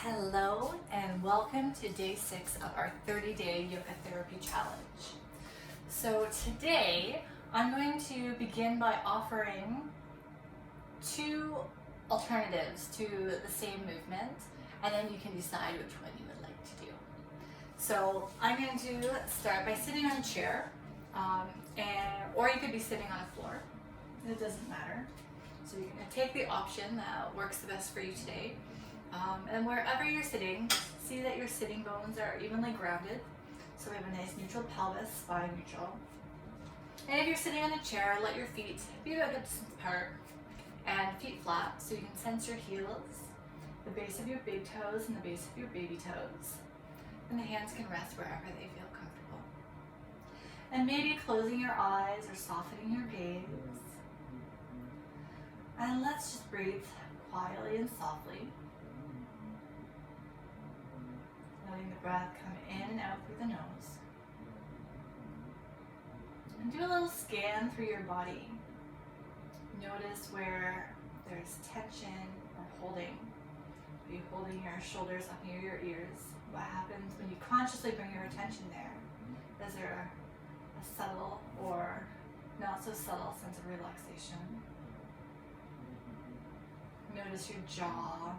Hello and welcome to day 6 of our 30-day yoga therapy challenge. So today I'm going to begin by offering 2 alternatives to the same movement, and then you can decide which one you would like to do. So I'm going to start by sitting on a chair, or you could be sitting on a floor. It doesn't matter. So you're going to take the option that works the best for you today. And wherever you're sitting, see that your sitting bones are evenly grounded. So we have a nice neutral pelvis, spine neutral. And if you're sitting on a chair, let your feet be about hip distance apart and feet flat so you can sense your heels, the base of your big toes and the base of your baby toes. And the hands can rest wherever they feel comfortable. And maybe closing your eyes or softening your gaze. And let's just breathe quietly and softly. Letting the breath come in and out through the nose. And do a little scan through your body. Notice where there's tension or holding. Are you holding your shoulders up near your ears? What happens when you consciously bring your attention there? Is there a subtle or not so subtle sense of relaxation? Notice your jaw.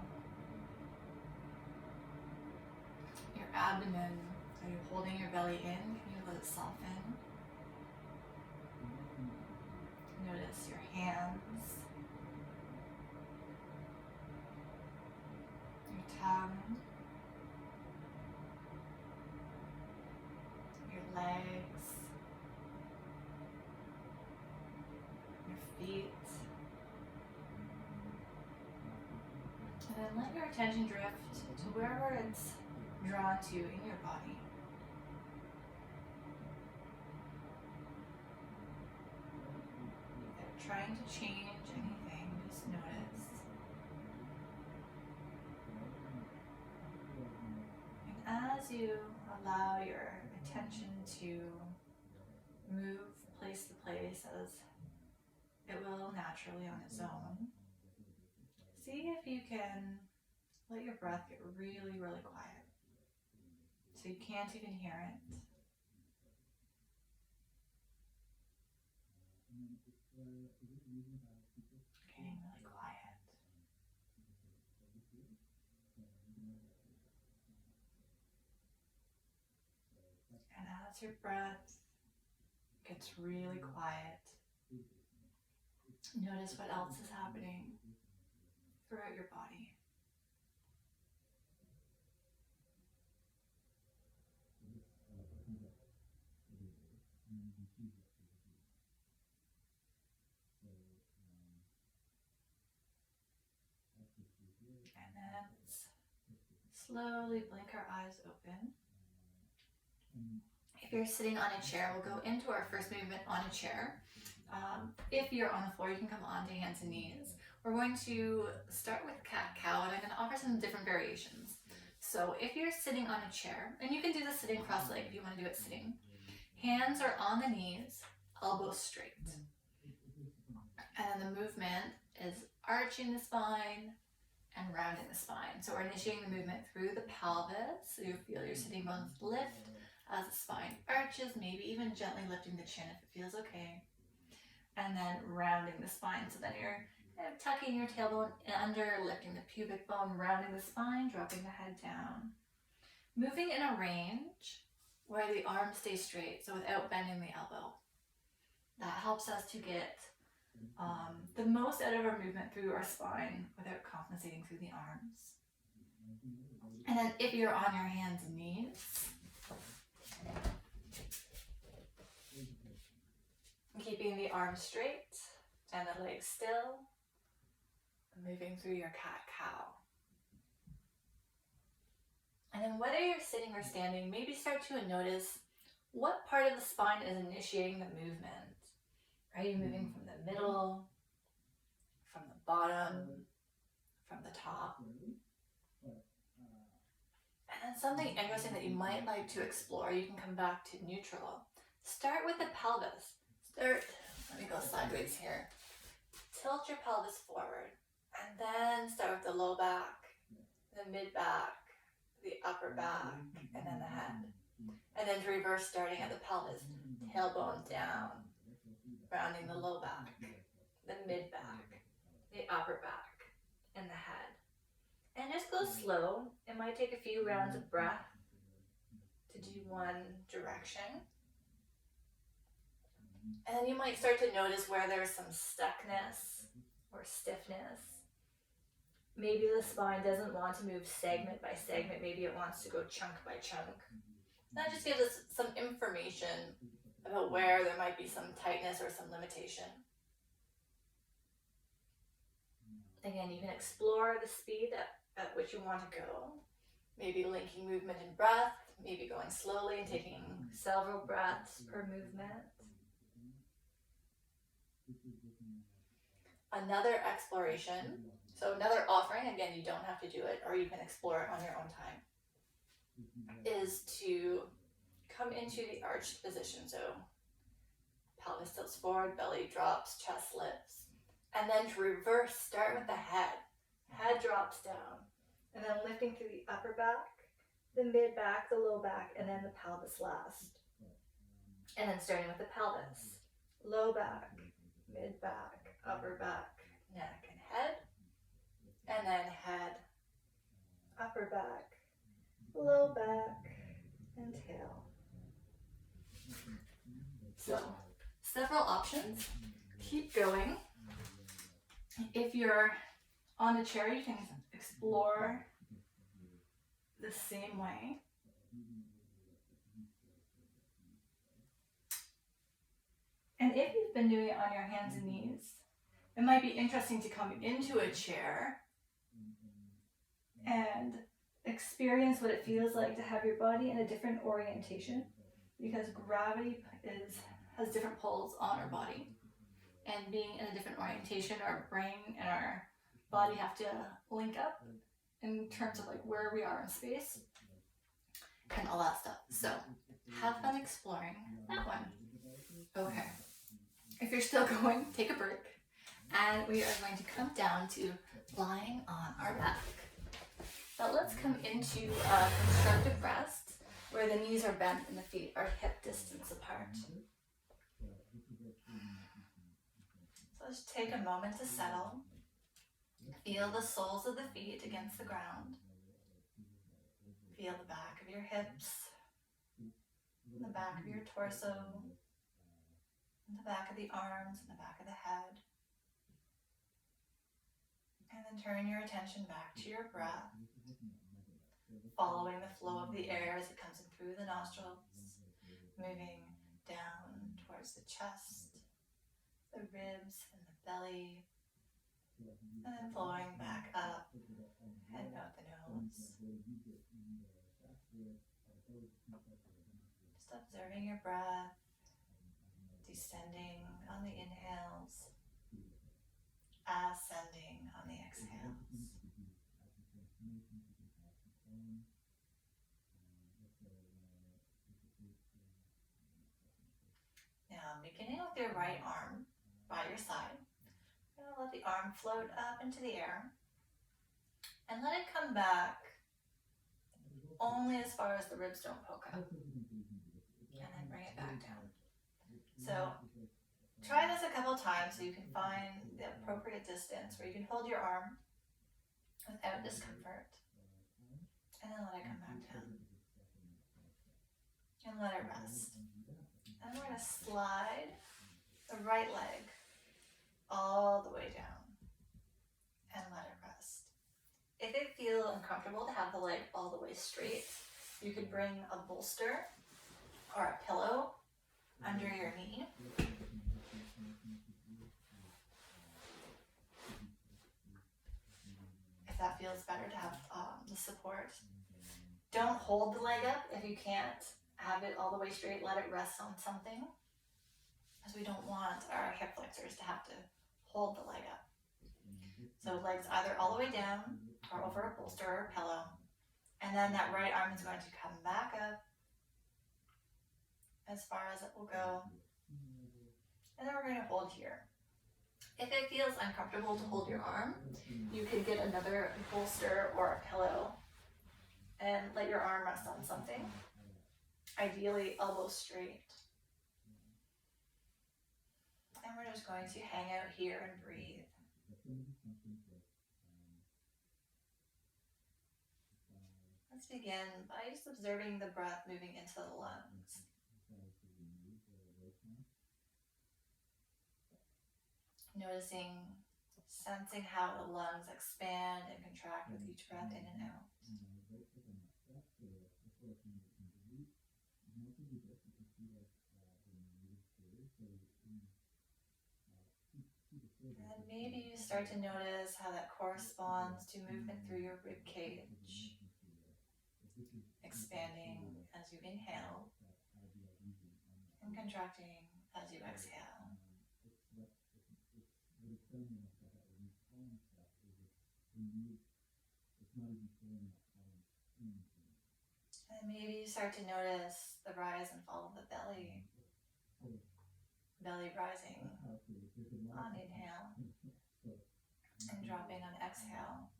Abdomen. Are you holding your belly in? Can you let it soften? Notice your hands, your tongue, your legs, your feet. And then let your attention drift to wherever it's drawn to in your body. Without trying to change anything, just notice. And as you allow your attention to move place to place as it will naturally on its own, see if you can let your breath get really, really quiet. So you can't even hear it. Getting really quiet. And as your breath gets really quiet, notice what else is happening throughout your body. And then let's slowly blink our eyes open. If you're sitting on a chair, we'll go into our first movement on a chair. If you're on the floor, you can come onto hands and knees. We're going to start with cat-cow, and I'm going to offer some different variations. So if you're sitting on a chair, and you can do this sitting cross-legged if you want to do it sitting, hands are on the knees, elbows straight. And then the movement is arching the spine and rounding the spine. So we're initiating the movement through the pelvis, so you feel your sitting bones lift as the spine arches, maybe even gently lifting the chin if it feels okay. And then rounding the spine, so then you're tucking your tailbone under, lifting the pubic bone, rounding the spine, dropping the head down. Moving in a range where the arms stay straight, so without bending the elbow. That helps us to get the most out of our movement through our spine without compensating through the arms. And then if you're on your hands and knees, keeping the arms straight and the legs still, moving through your cat-cow. And then whether you're sitting or standing, maybe start to notice what part of the spine is initiating the movement. Are you moving from the middle, from the bottom, from the top? And then something interesting that you might like to explore, you can come back to neutral. Start with the pelvis. Let me go sideways here. Tilt your pelvis forward, and then start with the low back, then mid-back, the upper back, and then the head. And then to reverse, starting at the pelvis, tailbone down, rounding the low back, the mid-back, the upper back, and the head. And just go slow. It might take a few rounds of breath to do one direction. And then you might start to notice where there's some stuckness or stiffness. Maybe the spine doesn't want to move segment by segment. Maybe it wants to go chunk by chunk. That just gives us some information about where there might be some tightness or some limitation. Again, you can explore the speed at which you want to go. Maybe linking movement and breath, maybe going slowly and taking several breaths per movement. Another exploration, so another offering, again, you don't have to do it, or you can explore it on your own time, is to come into the arched position. So pelvis tilts forward, belly drops, chest lifts. And then to reverse, start with the head. Head drops down. And then lifting through the upper back, the mid back, the low back, and then the pelvis last. And then starting with the pelvis. Low back, mid back, upper back, neck and head. And then head, upper back, low back, and tail. So, several options. Keep going. If you're on a chair, you can explore the same way. And if you've been doing it on your hands and knees, it might be interesting to come into a chair and experience what it feels like to have your body in a different orientation, because gravity has different pulls on our body. And being in a different orientation, our brain and our body have to link up in terms of like where we are in space and all that stuff. So have fun exploring that one. Okay. If you're still going, take a break. And we are going to come down to lying on our back. But let's come into a constructive rest where the knees are bent and the feet are hip distance apart. So just take a moment to settle. Feel the soles of the feet against the ground. Feel the back of your hips, the back of your torso, and the back of the arms and the back of the head. And then turn your attention back to your breath, following the flow of the air as it comes in through the nostrils, moving down towards the chest, the ribs and the belly, and then flowing back up, heading out the nose. Just observing your breath, descending on the inhales, ascending on the exhales. Now, beginning with your right arm by your side, you're going to let the arm float up into the air and let it come back only as far as the ribs don't poke up, and then bring it back down. So try this a couple times so you can find the appropriate distance where you can hold your arm without discomfort, and then let it come back down and let it rest. And we're going to slide the right leg all the way down and let it rest. If it feels uncomfortable to have the leg all the way straight, you could bring a bolster or a pillow under your knee. If that feels better to have the support. Don't hold the leg up if you can't have it all the way straight. Let it rest on something, because we don't want our hip flexors to have to hold the leg up. So legs either all the way down or over a bolster or a pillow. And then that right arm is going to come back up as far as it will go. And then we're going to hold here. If it feels uncomfortable to hold your arm, you could get another bolster or a pillow your arm rest on something, ideally elbow straight. And we're just going to hang out here and breathe. Let's begin by just observing the breath moving into the lungs. Noticing, sensing how the lungs expand and contract with each breath in and out. And maybe you start to notice how that corresponds to movement through your rib cage, expanding as you inhale and contracting as you exhale. And maybe you start to notice the rise and fall of the belly. Belly rising on inhale and dropping on exhale.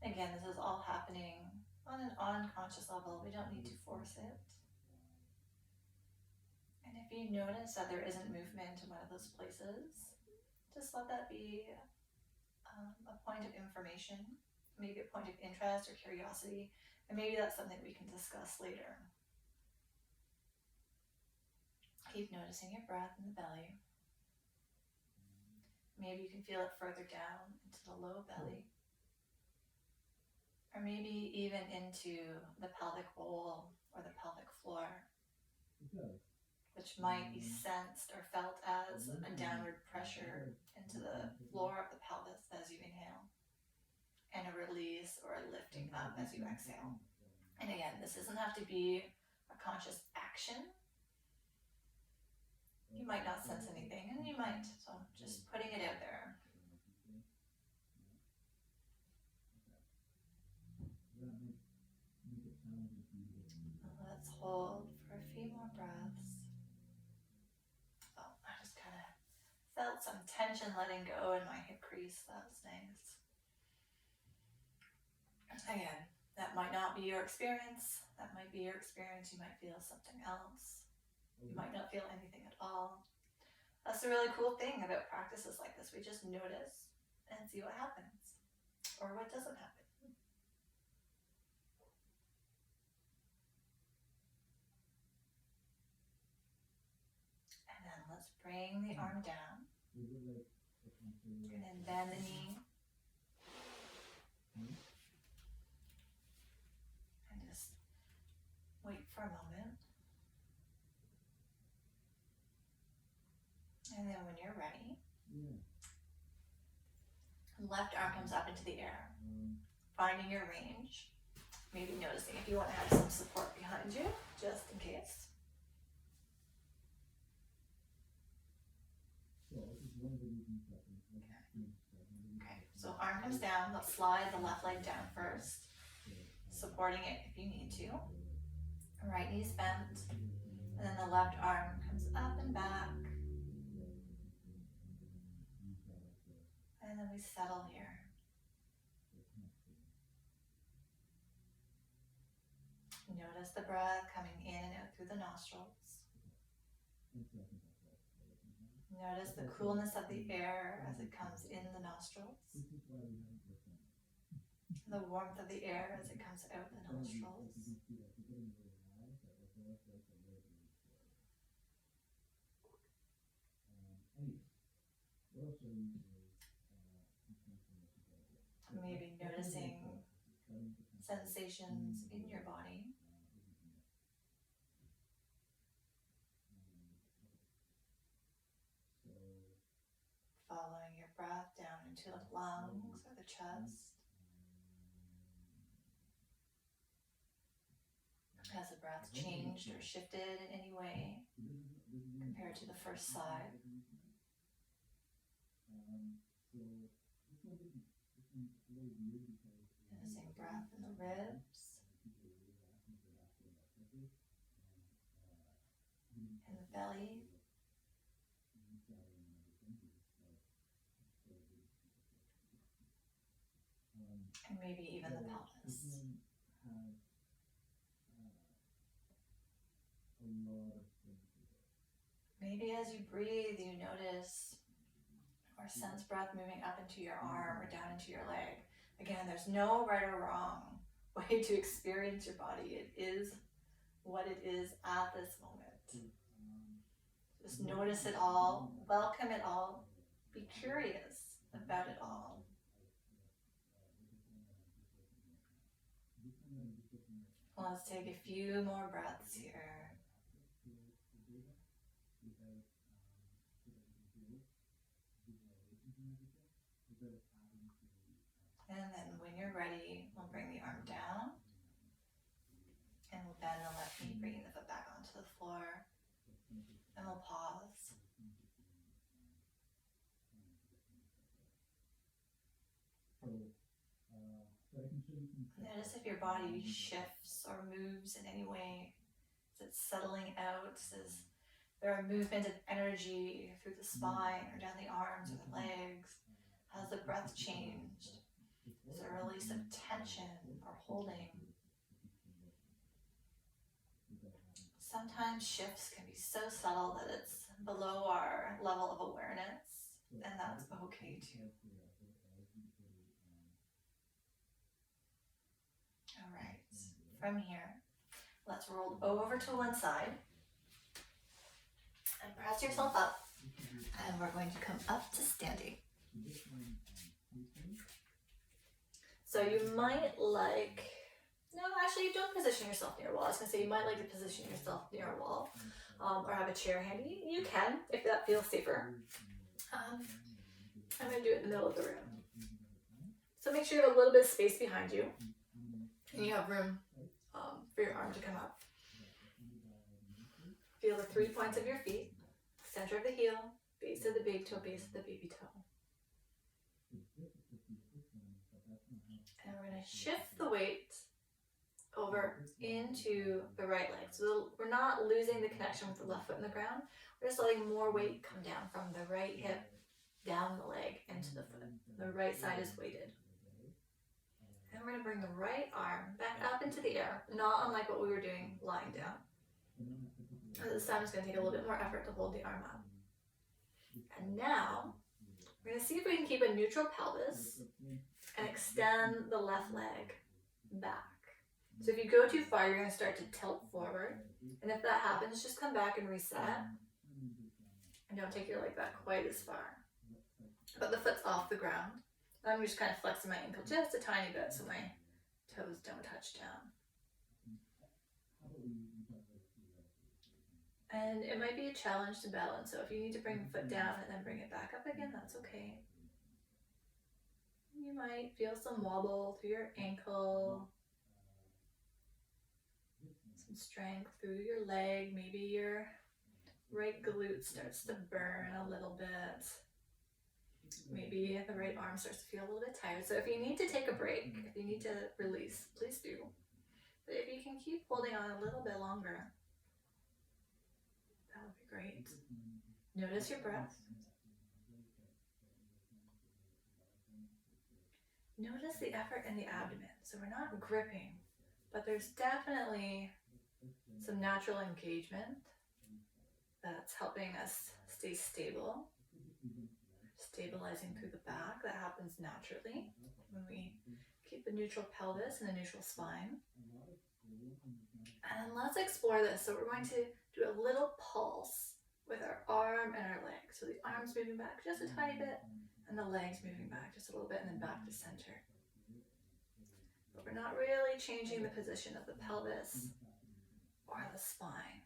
Again, this is all happening on an unconscious level. We don't need to force it. And if you notice that there isn't movement in one of those places, just let that be a point of information, maybe a point of interest or curiosity, and maybe that's something we can discuss later. Keep noticing your breath in the belly. Maybe you can feel it further down into the low belly. Or maybe even into the pelvic bowl or the pelvic floor, which might be sensed or felt as a downward pressure into the floor of the pelvis as you inhale, and a release or a lifting up as you exhale. And again, this doesn't have to be a conscious action. You might not sense anything, and you might, so just putting it out there. Let's hold for a few more breaths. Oh, I just kind of felt some tension letting go in my hip crease. That was nice. Again, that might not be your experience. That might be your experience. You might feel something else. You might not feel anything at all. That's the really cool thing about practices like this. We just notice and see what happens or what doesn't happen. And then let's bring the arm down. And then bend the knee. And just wait for a moment. And then when you're ready, left arm comes up into the air, finding your range. Maybe noticing if you want to have some support behind you, just in case. Okay, so arm comes down. Let's slide the left leg down first, supporting it if you need to. Right knee's bent, and then the left arm comes up and back. And then we settle here. Notice the breath coming in and out through the nostrils. Notice the coolness of the air as it comes in the nostrils. The warmth of the air as it comes out the nostrils. Maybe noticing sensations in your body. Following your breath down into the lungs or the chest. Has the breath changed or shifted in any way compared to the first side? Noticing breath in the ribs, in the belly, and maybe even the pelvis. Maybe as you breathe, you notice or sense breath moving up into your arm or down into your leg. Again, there's no right or wrong way to experience your body. It is what it is at this moment. Just notice it all, welcome it all, be curious about it all. Let's take a few more breaths here. And then when you're ready, we'll bring the arm down and we'll bend the left knee, bringing the foot back onto the floor. And we'll pause. Notice if your body shifts or moves in any way. Is it settling out? Is there a movement of energy through the spine or down the arms or the legs? Has the breath changed? Is there a release of tension or holding? Sometimes shifts can be so subtle that it's below our level of awareness, and that's okay too. All right, from here, let's roll over to one side and press yourself up, and we're going to come up to standing. So you might like, no, actually don't position yourself near a wall. I was going to say you might like to position yourself near a wall or have a chair handy. You can, if that feels safer. I'm going to do it in the middle of the room. So make sure you have a little bit of space behind you and you have room for your arm to come up. Feel the 3 points of your feet, center of the heel, base of the big toe, base of the baby toe. And we're going to shift the weight over into the right leg. So we're not losing the connection with the left foot in the ground. We're just letting more weight come down from the right hip down the leg into the foot. The right side is weighted. And we're going to bring the right arm back up into the air, not unlike what we were doing lying down. And this time it's going to take a little bit more effort to hold the arm up. And now we're going to see if we can keep a neutral pelvis and extend the left leg back. So if you go too far, you're going to start to tilt forward. And if that happens, just come back and reset. And don't take your leg back quite as far. But the foot's off the ground. I'm just kind of flexing my ankle just a tiny bit so my toes don't touch down. And it might be a challenge to balance. So if you need to bring the foot down and then bring it back up again, that's okay. You might feel some wobble through your ankle. Some strength through your leg. Maybe your right glute starts to burn a little bit. Maybe the right arm starts to feel a little bit tired. So if you need to take a break, if you need to release, please do. But if you can keep holding on a little bit longer, that would be great. Notice your breath. Notice the effort in the abdomen. So we're not gripping, but there's definitely some natural engagement that's helping us stay stable. Stabilizing through the back, that happens naturally when we keep a neutral pelvis and a neutral spine. And let's explore this. So we're going to do a little pulse with our arm and our leg. So the arm's moving back just a tiny bit and the legs moving back just a little bit and then back to center. But we're not really changing the position of the pelvis or the spine.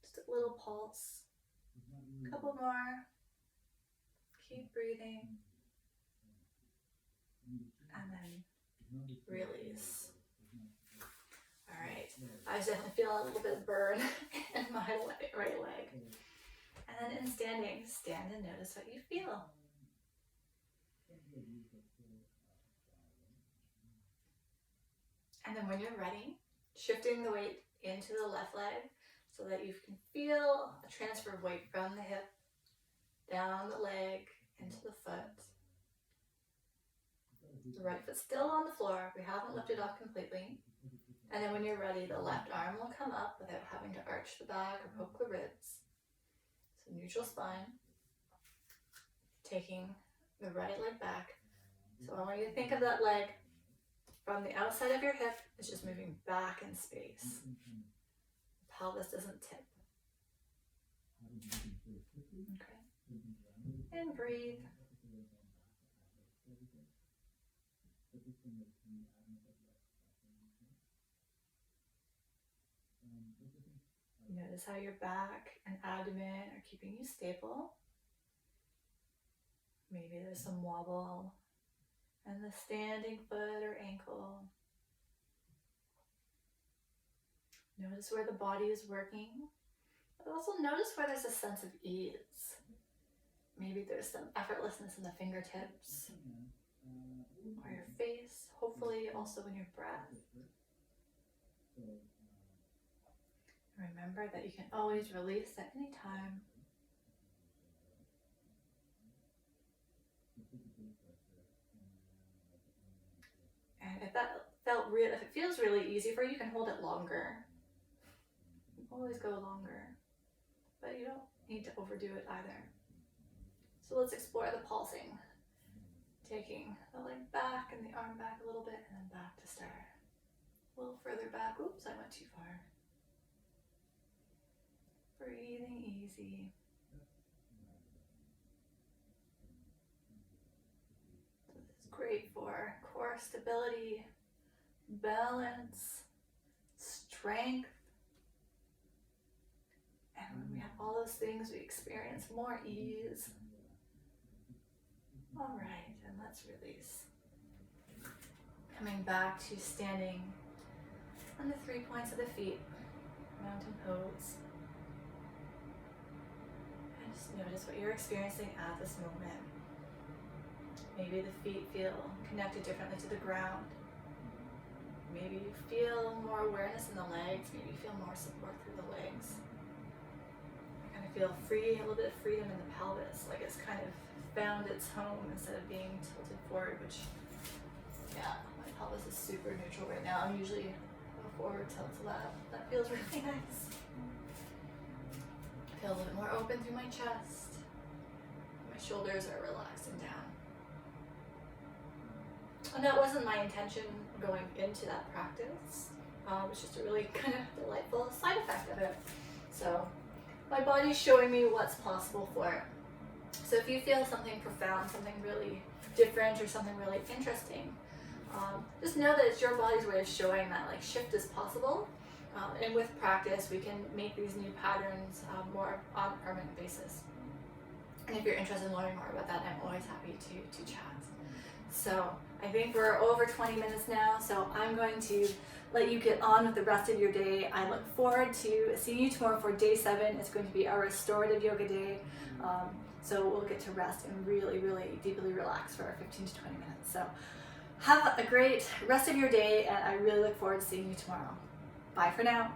Just a little pulse. A couple more. Keep breathing. And then release. All right. I definitely feel a little bit of burn in my right leg. And then in standing, stand and notice what you feel. And then when you're ready, shifting the weight into the left leg so that you can feel a transfer of weight from the hip, down the leg, into the foot. The right foot still on the floor. We haven't lifted off completely. And then when you're ready, the left arm will come up without having to arch the back or poke the ribs. So neutral spine, taking the right leg back. So I want you to think of that leg from the outside of your hip. It's just moving back in space. The pelvis doesn't tip. Okay. And breathe. Notice how your back and abdomen are keeping you stable. Maybe there's some wobble in the standing foot or ankle. Notice where the body is working, but also notice where there's a sense of ease. Maybe there's some effortlessness in the fingertips or your face, hopefully also in your breath. Remember that you can always release at any time. And if if it feels really easy for you, you can hold it longer. You can always go longer, but you don't need to overdo it either. So let's explore the pulsing. Taking the leg back and the arm back a little bit, and then back to start. A little further back. Oops, I went too far. Breathing easy. So this is great for core stability, balance, strength. And when we have all those things, we experience more ease. All right, and let's release. Coming back to standing on the 3 points of the feet, mountain pose. And just notice what you're experiencing at this moment. Maybe the feet feel connected differently to the ground. Maybe you feel more awareness in the legs. Maybe you feel more support through the legs. You kind of feel free, a little bit of freedom in the pelvis, like it's kind of found its home instead of being tilted forward, which, yeah, my pelvis is super neutral right now. I'm usually a forward tilt, so that feels really nice. I feel a little bit more open through my chest. My shoulders are relaxing down. And that wasn't my intention going into that practice. It was just a really kind of delightful side effect of it. So my body's showing me what's possible for it. So if you feel something profound, something really different, or something really interesting, just know that it's your body's way of showing that like shift is possible. And with practice, we can make these new patterns more on a permanent basis. And if you're interested in learning more about that, I'm always happy to chat. So I think we're over 20 minutes now, so I'm going to let you get on with the rest of your day. I look forward to seeing you tomorrow for day 7. It's going to be our restorative yoga day. So we'll get to rest and really, really deeply relax for 15 to 20 minutes. So have a great rest of your day, and I really look forward to seeing you tomorrow. Bye for now.